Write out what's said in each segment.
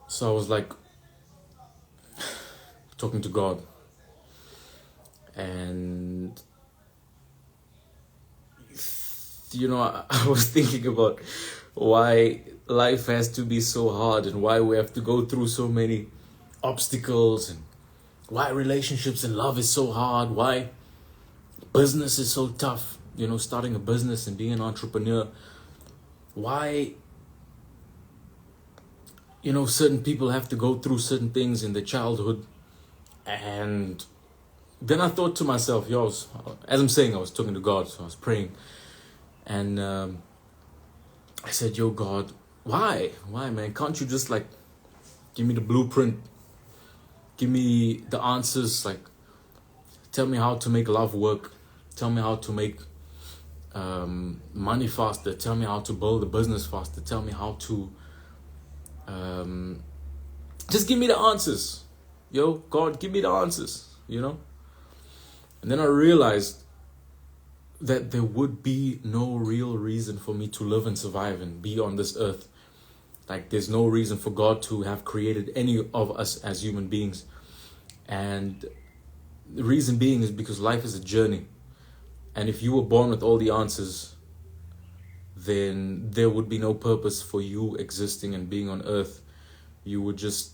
So I was like talking to God, and I was thinking about why life has to be so hard and why we have to go through so many obstacles, and why relationships and love is so hard, why business is so tough, starting a business and being an entrepreneur, why certain people have to go through certain things in their childhood. And then I thought to myself, as I'm saying, I was talking to God, so I was praying, and I said, yo, God, why man, can't you just like give me the blueprint, give me the answers, like tell me how to make love work, tell me how to make money faster, tell me how to build a business faster, tell me how to just give me the answers. God, give me the answers, And then I realized that there would be no real reason for me to live and survive and be on this earth. Like, there's no reason for God to have created any of us as human beings. And the reason being is because life is a journey. And if you were born with all the answers, then there would be no purpose for you existing and being on earth. You would just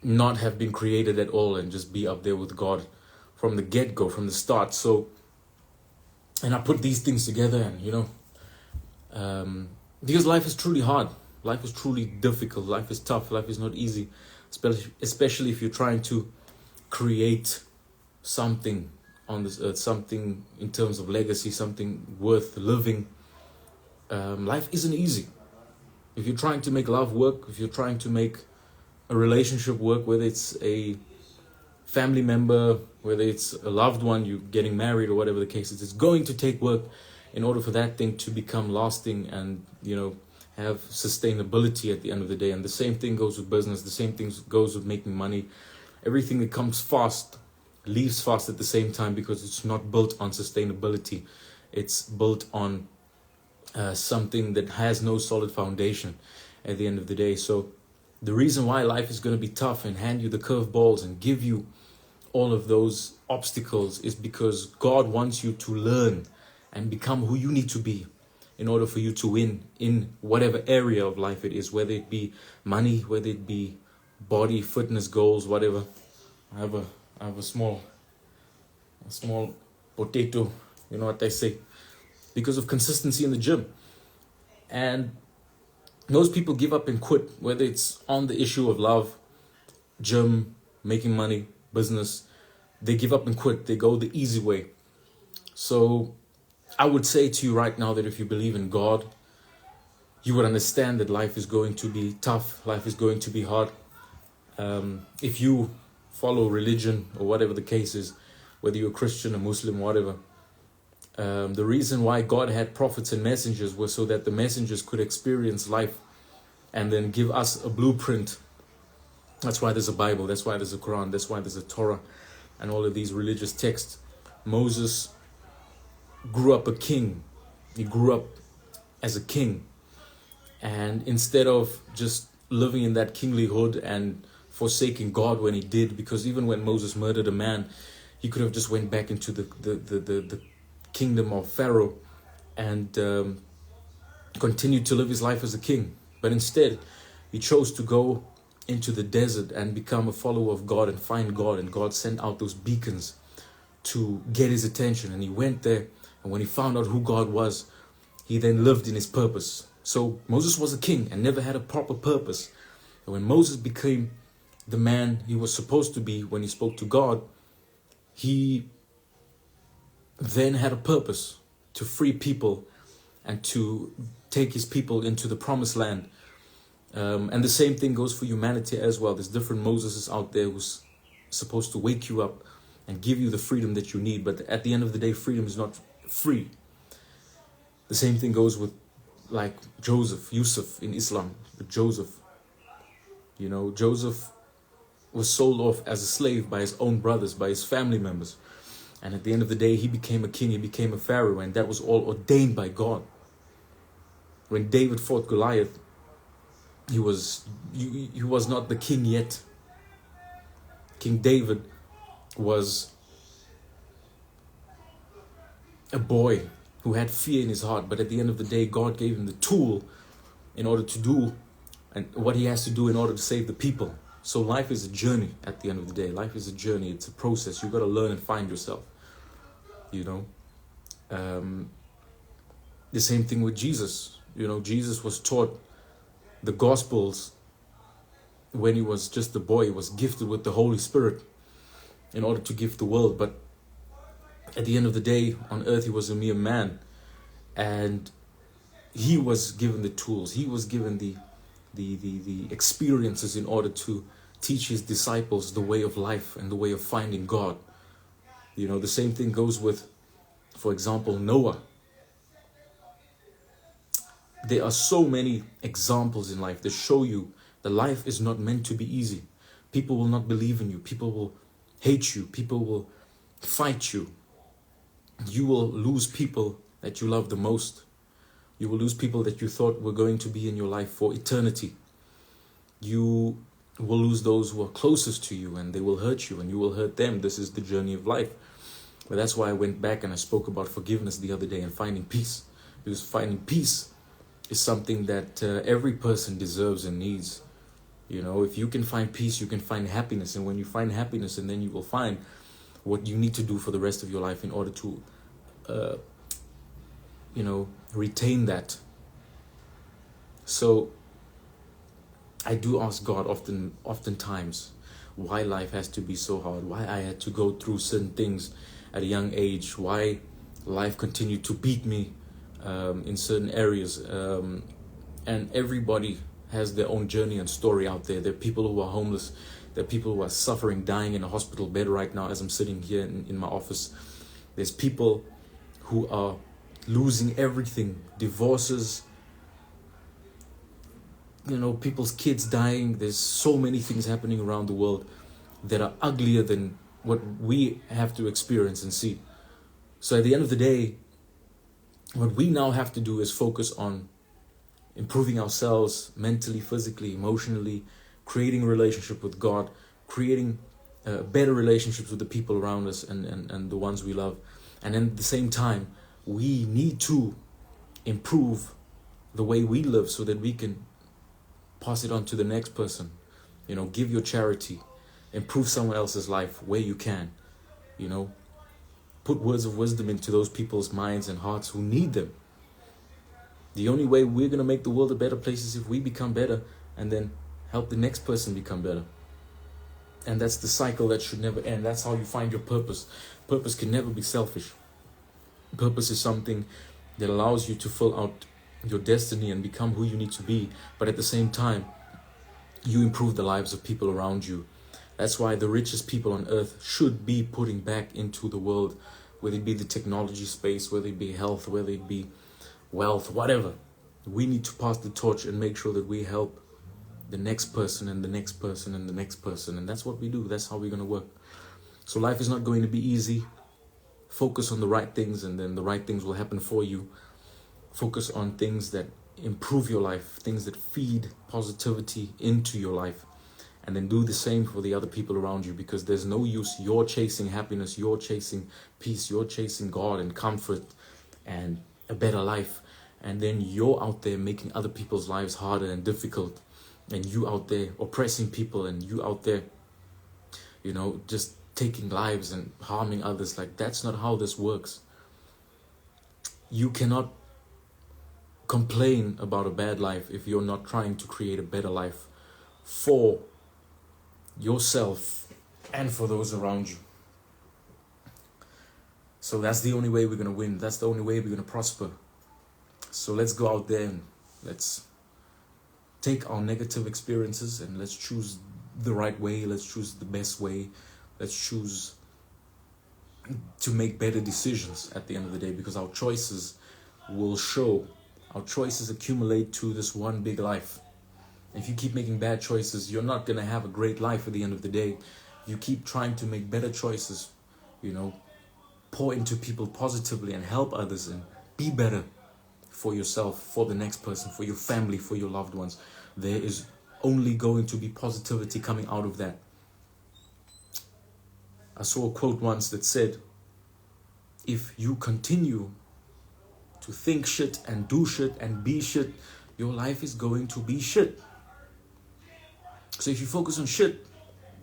not have been created at all and just be up there with God from the get-go, from the start. So, and I put these things together, and because life is truly hard, life is truly difficult, life is tough, life is not easy, especially if you're trying to create something on this earth, something in terms of legacy, something worth living. Life isn't easy. If you're trying to make love work, if you're trying to make a relationship work, whether it's a family member, whether it's a loved one, you getting married or whatever the case is, it's going to take work in order for that thing to become lasting and, have sustainability at the end of the day. And the same thing goes with business. The same thing goes with making money. Everything that comes fast leaves fast at the same time, because it's not built on sustainability. It's built on something that has no solid foundation at the end of the day. So the reason why life is going to be tough and hand you the curveballs and give you all of those obstacles is because God wants you to learn and become who you need to be in order for you to win in whatever area of life it is, whether it be money, whether it be body, fitness goals, whatever. I have a small potato, you know what they say, because of consistency in the gym. And most people give up and quit, whether it's on the issue of love, gym, making money, business. They give up and quit. They go the easy way. So I would say to you right now that if you believe in God, you would understand that life is going to be tough. Life is going to be hard. If you follow religion or whatever the case is, whether you're a Christian, a Muslim, whatever, the reason why God had prophets and messengers was so that the messengers could experience life and then give us a blueprint. That's why there's a Bible, that's why there's a Quran, that's why there's a Torah and all of these religious texts. Moses grew up a king. He grew up as a king. And instead of just living in that kingly hood and forsaking God when he did, because even when Moses murdered a man, he could have just went back into the kingdom of Pharaoh and continued to live his life as a king. But instead, he chose to go into the desert and become a follower of God and find God. And God sent out those beacons to get his attention. And he went there. And when he found out who God was, he then lived in his purpose. So Moses was a king and never had a proper purpose. And when Moses became the man he was supposed to be when he spoke to God, he then had a purpose to free people and to take his people into the promised land. And the same thing goes for humanity as well. There's different Moseses out there who's supposed to wake you up and give you the freedom that you need. But at the end of the day, freedom is not free. The same thing goes with like Yusuf in Islam. Joseph was sold off as a slave by his own brothers, by his family members. And at the end of the day, he became a king, he became a pharaoh, and that was all ordained by God. When David fought Goliath, He was not the king yet. King David was a boy who had fear in his heart, but at the end of the day, God gave him the tool in order to do and what he has to do in order to save the people. So life is a journey at the end of the day. Life is a journey. It's a process. You've got to learn and find yourself, you know. The same thing with Jesus. You know, Jesus was taught the Gospels when he was just a boy. He was gifted with the Holy Spirit in order to give the world. But at the end of the day, on earth, he was a mere man. And he was given the tools. He was given the experiences in order to teach his disciples the way of life and the way of finding God. You know, the same thing goes with, for example, Noah. There are so many examples in life that show you that life is not meant to be easy. People will not believe in you. People will hate you. People will fight you. You will lose people that you love the most. You will lose people that you thought were going to be in your life for eternity. You will lose those who are closest to you, and they will hurt you and you will hurt them. This is the journey of life. But that's why I went back and I spoke about forgiveness the other day and finding peace. Because finding peace is something that every person deserves and needs. You know, if you can find peace, you can find happiness. And when you find happiness, and then you will find what you need to do for the rest of your life in order to, retain that. So I do ask God oftentimes why life has to be so hard, why I had to go through certain things at a young age, why life continued to beat me in certain areas. And everybody has their own journey and story out there. There are people who are homeless. There are people who are suffering, dying in a hospital bed right now as I'm sitting here in my office. There's people who are losing everything, divorces, people's kids dying. There's so many things happening around the world that are uglier than what we have to experience and see. So at the end of the day, what we now have to do is focus on improving ourselves mentally, physically, emotionally, creating a relationship with God, creating better relationships with the people around us and the ones we love. And then at the same time, we need to improve the way we live so that we can pass it on to the next person. Give your charity, improve someone else's life where you can. Put words of wisdom into those people's minds and hearts who need them. The only way we're going to make the world a better place is if we become better and then help the next person become better. And that's the cycle that should never end. That's how you find your purpose. Purpose can never be selfish. Purpose is something that allows you to fill out your destiny and become who you need to be. But at the same time, you improve the lives of people around you. That's why the richest people on earth should be putting back into the world, whether it be the technology space, whether it be health, whether it be wealth, whatever. We need to pass the torch and make sure that we help the next person and the next person and the next person. And that's what we do. That's how we're going to work. So life is not going to be easy. Focus on the right things and then the right things will happen for you. Focus on things that improve your life, things that feed positivity into your life. And then do the same for the other people around you, because there's no use. You're chasing happiness, you're chasing peace, you're chasing God and comfort and a better life. And then you're out there making other people's lives harder and difficult. And you out there oppressing people, and you out there, just taking lives and harming others. Like, that's not how this works. You cannot complain about a bad life if you're not trying to create a better life for yourself and for those around you. So that's the only way we're going to win. That's the only way we're going to prosper. So let's go out there and let's take our negative experiences and let's choose the right way. Let's choose the best way. Let's choose to make better decisions at the end of the day, because our choices will show. Our choices accumulate to this one big life. If you keep making bad choices, you're not going to have a great life at the end of the day. You keep trying to make better choices, pour into people positively and help others and be better for yourself, for the next person, for your family, for your loved ones. there is only going to be positivity coming out of that. I saw a quote once that said, if you continue to think shit and do shit and be shit, your life is going to be shit. So if you focus on shit,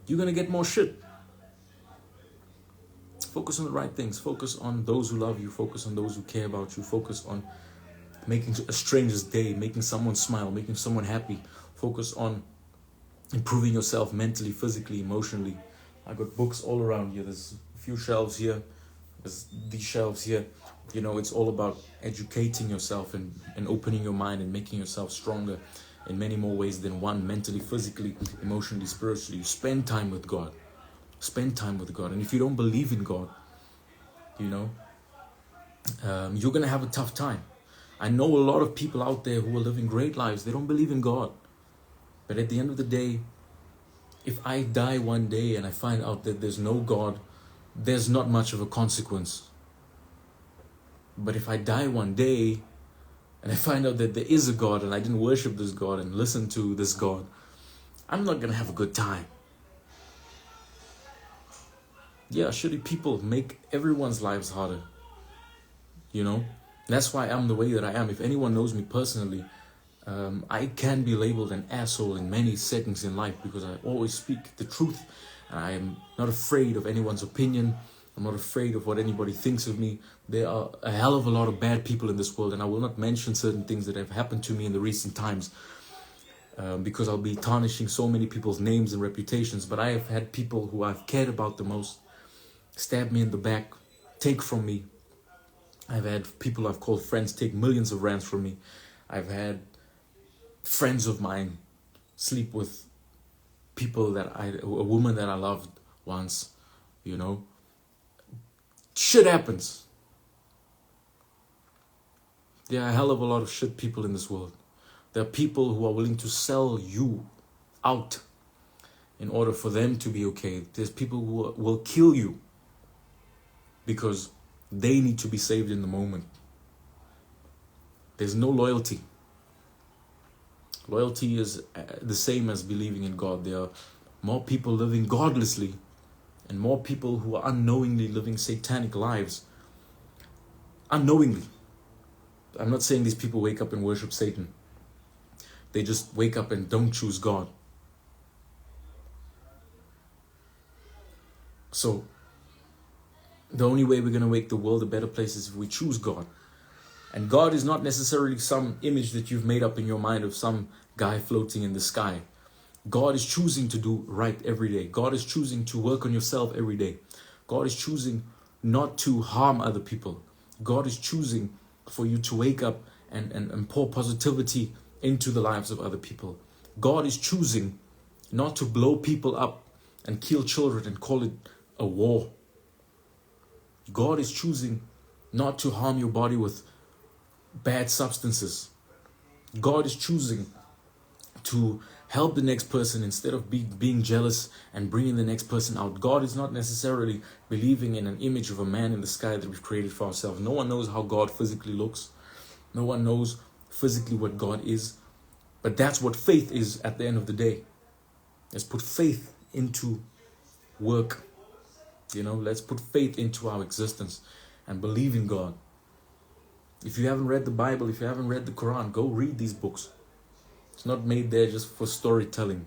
you're going to get more shit. Focus on the right things. Focus on those who love you. Focus on those who care about you. Focus on making a stranger's day, making someone smile, making someone happy. Focus on improving yourself mentally, physically, emotionally. I got books all around here. There's a few shelves here. There's these shelves here. You know, it's all about educating yourself and opening your mind and making yourself stronger in many more ways than one, mentally, physically, emotionally, spiritually. You spend time with God. Spend time with God. And if you don't believe in God, you know, you're going to have a tough time. I know a lot of people out there who are living great lives. They don't believe in God. But at the end of the day, if I die one day and I find out that there's no God, there's not much of a consequence. But if I die one day and I find out that there is a God and I didn't worship this God and listen to this God, I'm not going to have a good time. Yeah, shitty people make everyone's lives harder. You know? That's why I'm the way that I am. If anyone knows me personally, I can be labeled an asshole in many settings in life because I always speak the truth. I am not afraid of anyone's opinion. I'm not afraid of what anybody thinks of me. There are a hell of a lot of bad people in this world, and I will not mention certain things that have happened to me in the recent times because I'll be tarnishing so many people's names and reputations. But I have had people who I've cared about the most stab me in the back, take from me. I've had people I've called friends take millions of rands from me. I've had friends of mine sleep with people a woman that I loved once, you know. Shit happens. There are a hell of a lot of shit people in this world. There are people who are willing to sell you out in order for them to be okay. There's people who will kill you because they need to be saved in the moment. There's no loyalty. Loyalty is the same as believing in God. There are more people living godlessly and more people who are unknowingly living satanic lives. Unknowingly. I'm not saying these people wake up and worship Satan. They just wake up and don't choose God. So, the only way we're going to make the world a better place is if we choose God. And God is not necessarily some image that you've made up in your mind of some guy floating in the sky. God is choosing to do right every day. God is choosing to work on yourself every day. God is choosing not to harm other people. God is choosing for you to wake up and pour positivity into the lives of other people. God is choosing not to blow people up and kill children and call it a war. God is choosing not to harm your body with bad substances. God is choosing to help the next person instead of being jealous and bringing the next person out. God is not necessarily believing in an image of a man in the sky that we've created for ourselves. No one knows how God physically looks. No one knows physically what God is. But that's what faith is at the end of the day. Let's put faith into work. You know, let's put faith into our existence and believe in God. If you haven't read the Bible, if you haven't read the Quran, go read these books. It's not made there just for storytelling.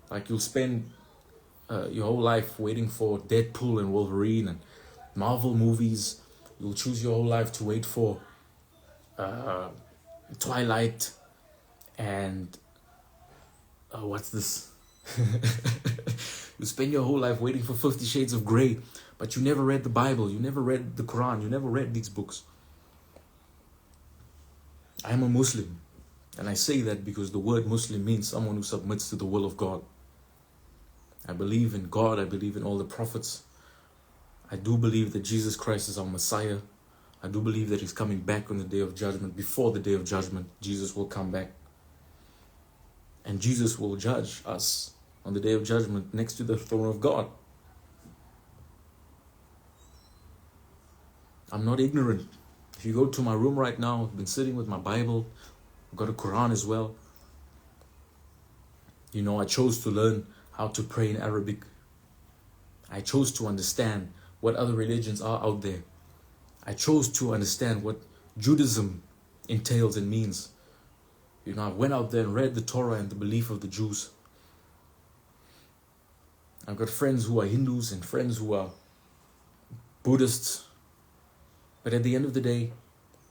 Like you'll spend your whole life waiting for Deadpool and Wolverine and Marvel movies. You'll choose your whole life to wait for Twilight and what's this? You spend your whole life waiting for 50 Shades of Grey, but you never read the Bible, you never read the Quran, you never read these books. I am a Muslim, and I say that because the word Muslim means someone who submits to the will of God. I believe in God, I believe in all the prophets. I do believe that Jesus Christ is our Messiah. I do believe that He's coming back on the day of judgment. Before the day of judgment, Jesus will come back. And Jesus will judge us on the day of judgment next to the throne of God. I'm not ignorant. If you go to my room right now, I've been sitting with my Bible. I've got a Quran as well. I chose to learn how to pray in Arabic. I chose to understand what other religions are out there. I chose to understand what Judaism entails and means. I went out there and read the Torah and the belief of the Jews. I've got friends who are Hindus and friends who are Buddhists. But at the end of the day,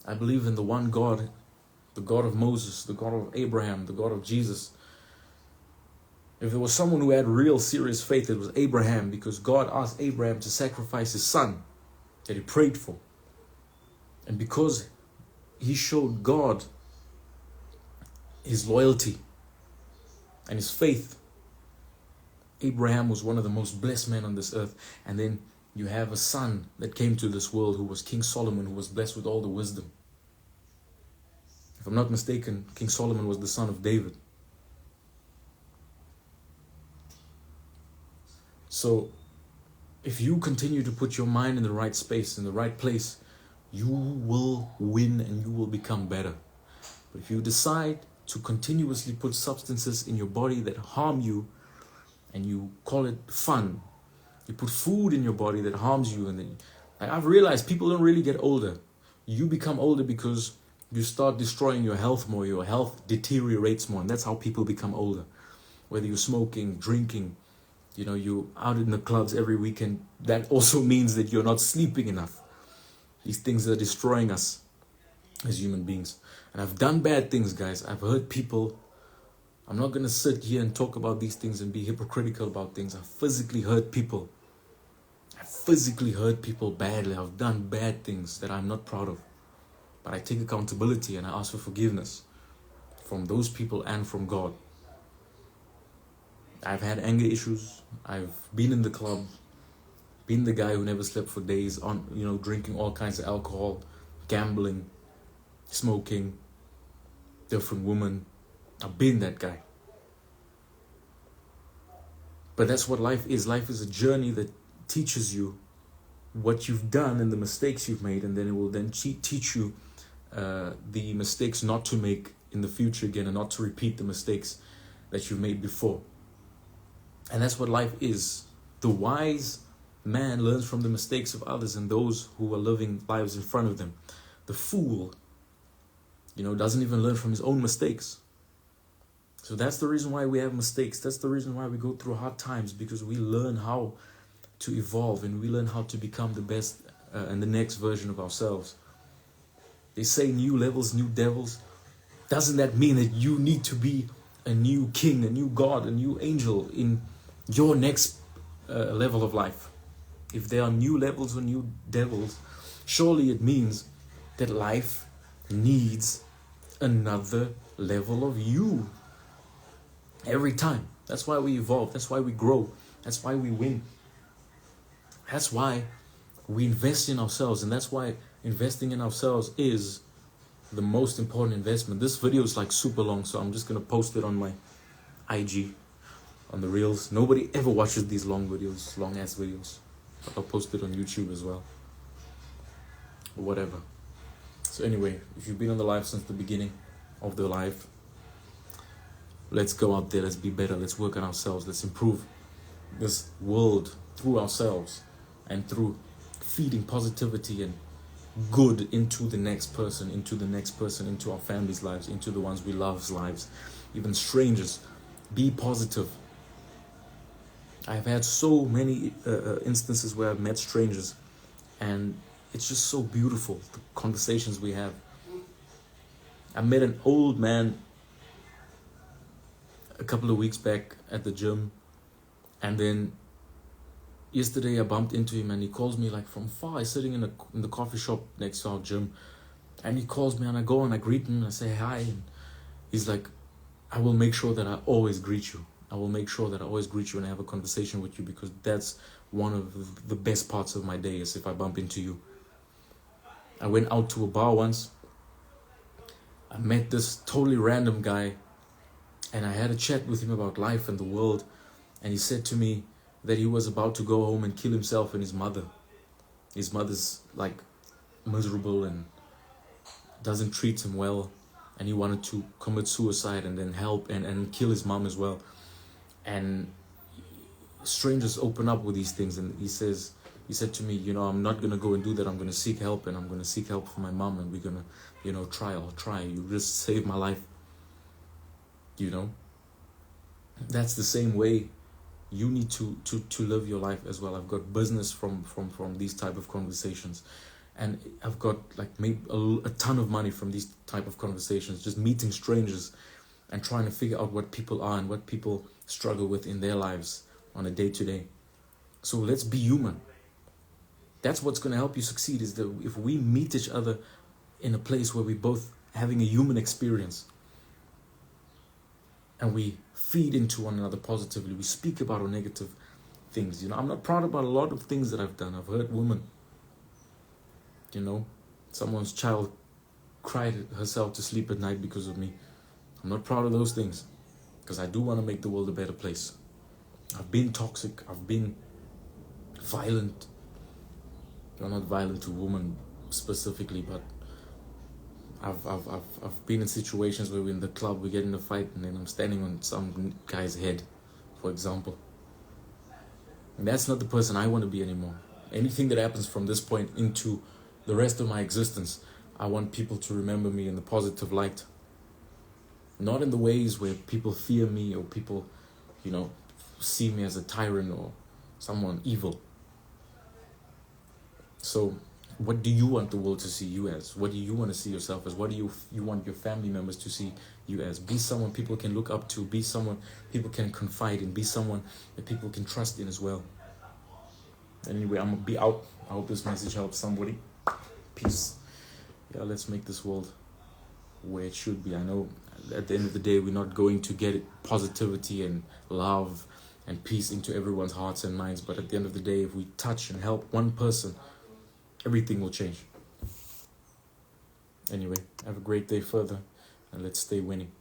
I believe in the one God, the God of Moses, the God of Abraham, the God of Jesus. If there was someone who had real serious faith, it was Abraham, because God asked Abraham to sacrifice his son that he prayed for. And because he showed God his loyalty and his faith, Abraham was one of the most blessed men on this earth. And then you have a son that came to this world who was King Solomon, who was blessed with all the wisdom. If I'm not mistaken, King Solomon was the son of David. So if you continue to put your mind in the right space, in the right place, you will win and you will become better. But if you decide to continuously put substances in your body that harm you, and you call it fun, you put food in your body that harms you, and then I've realized people don't really get older. You become older because you start destroying your health more, your health deteriorates more, and that's how people become older. Whether you're smoking, drinking, you're out in the clubs every weekend, that also means that you're not sleeping enough. These things are destroying us as human beings. And I've done bad things, guys. I've hurt people. I'm not going to sit here and talk about these things and be hypocritical about things. I've physically hurt people. I've physically hurt people badly. I've done bad things that I'm not proud of. But I take accountability and I ask for forgiveness from those people and from God. I've had anger issues. I've been in the club, been the guy who never slept for days, drinking all kinds of alcohol, gambling, smoking, different women. I've been that guy. But that's what life is. Life is a journey that teaches you what you've done and the mistakes you've made, and then it will then teach you the mistakes not to make in the future again, and not to repeat the mistakes that you've made before. And that's what life is. The wise man learns from the mistakes of others and those who are living lives in front of them. The fool, doesn't even learn from his own mistakes. So that's the reason why we have mistakes. That's the reason why we go through hard times, because we learn how to evolve and we learn how to become the best and the next version of ourselves. They say new levels, new devils. Doesn't that mean that you need to be a new king, a new god, a new angel in your next level of life? If there are new levels or new devils, surely it means that life needs another level of you. Every time. That's why we evolve. That's why we grow. That's why we win. That's why we invest in ourselves. And that's why investing in ourselves is the most important investment. This video is like super long, so I'm just going to post it on my IG, on the Reels. Nobody ever watches these long videos, long ass videos. But I'll post it on YouTube as well. Or whatever. So anyway, if you've been on the live since the beginning of the live, let's go out there, let's be better, let's work on ourselves, let's improve this world through ourselves and through feeding positivity and good into the next person, into our families' lives, into the ones we love's lives, even strangers. Be positive. I've had so many instances where I've met strangers and it's just so beautiful, the conversations we have. I met an old man a couple of weeks back at the gym, and then yesterday I bumped into him and he calls me like from far. He's sitting in the coffee shop next to our gym, and he calls me and I go and I greet him and I say hi, and he's like, I will make sure that I always greet you. I will make sure that I always greet you and have a conversation with you, because that's one of the best parts of my day, is if I bump into you. I went out to a bar once. I met this totally random guy and I had a chat with him about life and the world, and he said to me that he was about to go home and kill himself and his mother. His mother's like miserable and doesn't treat him well, and he wanted to commit suicide and then help and kill his mom as well. And strangers open up with these things, and he said to me, I'm not gonna go and do that. I'm gonna seek help, and I'm gonna seek help for my mom, and we're gonna, I'll try. You just saved my life. That's the same way you need to live your life as well. I've got business from these type of conversations, and I've got like made a ton of money from these type of conversations, just meeting strangers and trying to figure out what people are and what people struggle with in their lives on a day-to-day. So let's be human. That's what's going to help you succeed, is that if we meet each other in a place where we're both having a human experience and we feed into one another positively, we speak about our negative things. I'm not proud about a lot of things that I've done. I've hurt women. Someone's child cried herself to sleep at night because of me. I'm not proud of those things, because I do want to make the world a better place. I've been toxic. I've been violent. Not violent to women specifically, but I've been in situations where we're in the club, we get in a fight, and then I'm standing on some guy's head, for example. And that's not the person I want to be anymore. Anything that happens from this point into the rest of my existence, I want people to remember me in the positive light. Not in the ways where people fear me or people, see me as a tyrant or someone evil. So what do you want the world to see you as? What do you want to see yourself as? What do you want your family members to see you as? Be someone people can look up to. Be someone people can confide in. Be someone that people can trust in as well. Anyway, I'm going to be out. I hope this message helps somebody. Peace. Yeah, let's make this world where it should be. I know at the end of the day, we're not going to get positivity and love and peace into everyone's hearts and minds. But at the end of the day, if we touch and help one person, everything will change. Anyway, have a great day further, and let's stay winning.